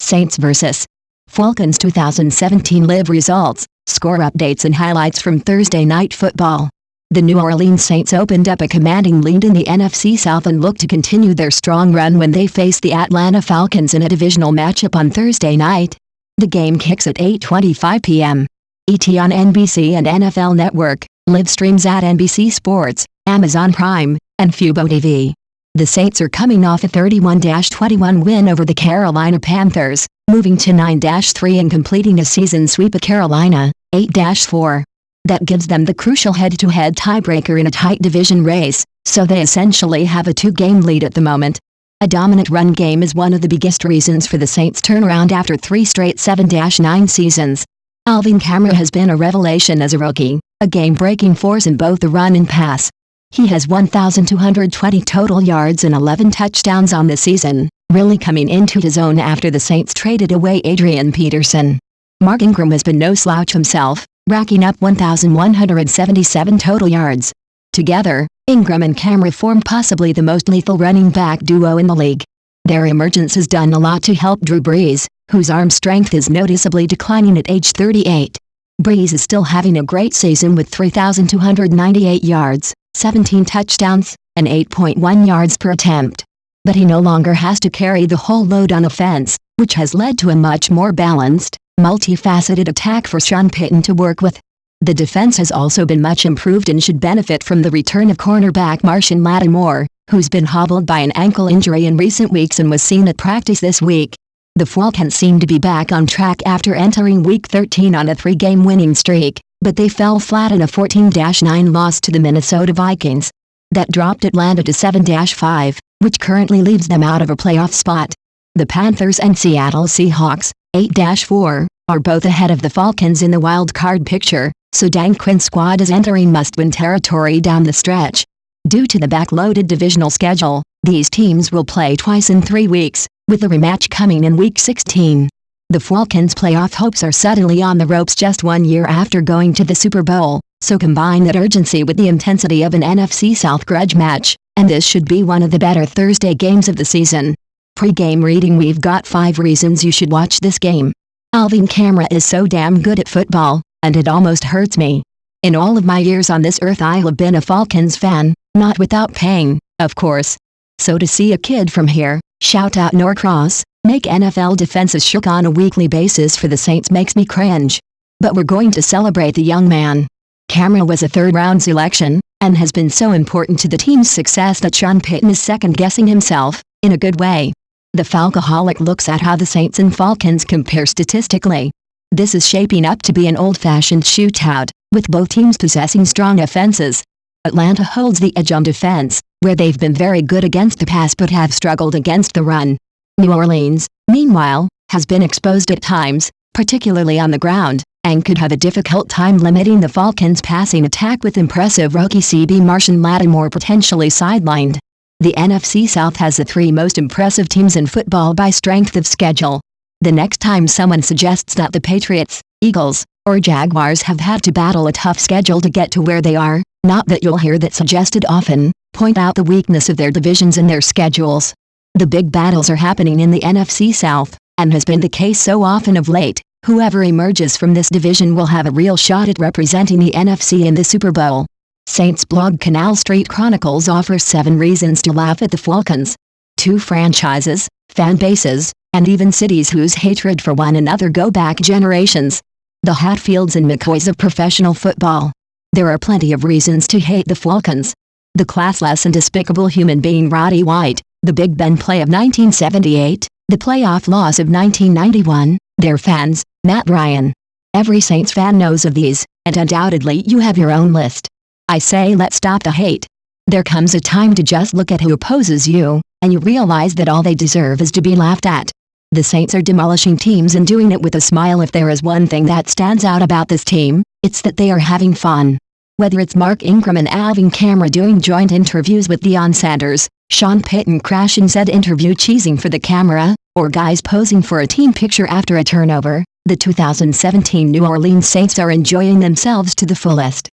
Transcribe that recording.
Saints vs. Falcons 2017 live results, score updates and highlights from Thursday Night Football. The New Orleans Saints opened up a commanding lead in the NFC South and look to continue their strong run when they face the Atlanta Falcons in a divisional matchup on Thursday night. The game kicks at 8:25 p.m. ET on NBC and NFL Network, live streams at NBC Sports, Amazon Prime, and Fubo TV. The Saints are coming off a 31-21 win over the Carolina Panthers, moving to 9-3 and completing a season sweep of Carolina, 8-4. That gives them the crucial head-to-head tiebreaker in a tight division race, so they essentially have a 2-game lead at the moment. A dominant run game is one of the biggest reasons for the Saints' turnaround after 3 straight 7-9 seasons. Alvin Kamara has been a revelation as a rookie, a game-breaking force in both the run and pass. He has 1,220 total yards and 11 touchdowns on the season, really coming into his own after the Saints traded away Adrian Peterson. Mark Ingram has been no slouch himself, racking up 1,177 total yards. Together, Ingram and Kamara form possibly the most lethal running back duo in the league. Their emergence has done a lot to help Drew Brees, whose arm strength is noticeably declining at age 38. Brees is still having a great season with 3,298 yards, 17 touchdowns, and 8.1 yards per attempt. But he no longer has to carry the whole load on offense, which has led to a much more balanced, multifaceted attack for Sean Payton to work with. The defense has also been much improved and should benefit from the return of cornerback Marshon Lattimore, who's been hobbled by an ankle injury in recent weeks and was seen at practice this week. The Falcons seem to be back on track after entering Week 13 on a 3-game winning streak, but they fell flat in a 14-9 loss to the Minnesota Vikings. That dropped Atlanta to 7-5, which currently leaves them out of a playoff spot. The Panthers and Seattle Seahawks, 8-4, are both ahead of the Falcons in the wild card picture, so Dan Quinn's squad is entering must-win territory down the stretch. Due to the backloaded divisional schedule, these teams will play twice in 3 weeks, with the rematch coming in Week 16. The Falcons' playoff hopes are suddenly on the ropes just 1 year after going to the Super Bowl, so combine that urgency with the intensity of an NFC South grudge match, and this should be one of the better Thursday games of the season. Pre-game reading: we've got 5 reasons you should watch this game. Alvin Kamara is so damn good at football, and it almost hurts me. In all of my years on this earth I have been a Falcons fan, not without pain, of course. So to see a kid from here, shout out Norcross, make NFL defenses shook on a weekly basis for the Saints makes me cringe. But we're going to celebrate the young man. Kamara was a 3rd-round selection, and has been so important to the team's success that Sean Payton is second-guessing himself, in a good way. The Falcoholic looks at how the Saints and Falcons compare statistically. This is shaping up to be an old-fashioned shootout, with both teams possessing strong offenses. Atlanta holds the edge on defense, where they've been very good against the pass but have struggled against the run. New Orleans, meanwhile, has been exposed at times, particularly on the ground, and could have a difficult time limiting the Falcons' passing attack with impressive rookie CB Marshon Lattimore potentially sidelined. The NFC South has the 3 most impressive teams in football by strength of schedule. The next time someone suggests that the Patriots, Eagles, or Jaguars have had to battle a tough schedule to get to where they are, not that you'll hear that suggested often, point out the weakness of their divisions and their schedules. The big battles are happening in the NFC South, and has been the case so often of late. Whoever emerges from this division will have a real shot at representing the NFC in the Super Bowl. Saints blog Canal Street Chronicles offers 7 reasons to laugh at the Falcons. 2 franchises, fan bases, and even cities whose hatred for one another go back generations. The Hatfields and McCoys of professional football. There are plenty of reasons to hate the Falcons. The classless and despicable human being Roddy White, the Big Ben play of 1978, the playoff loss of 1991, their fans, Matt Ryan. Every Saints fan knows of these, and undoubtedly you have your own list. I say let's stop the hate. There comes a time to just look at who opposes you, and you realize that all they deserve is to be laughed at. The Saints are demolishing teams and doing it with a smile. If there is one thing that stands out about this team, it's that they are having fun. Whether it's Mark Ingram and Alvin Kamara doing joint interviews with Deion Sanders, Sean Payton crashing said interview cheesing for the camera, or guys posing for a team picture after a turnover, the 2017 New Orleans Saints are enjoying themselves to the fullest.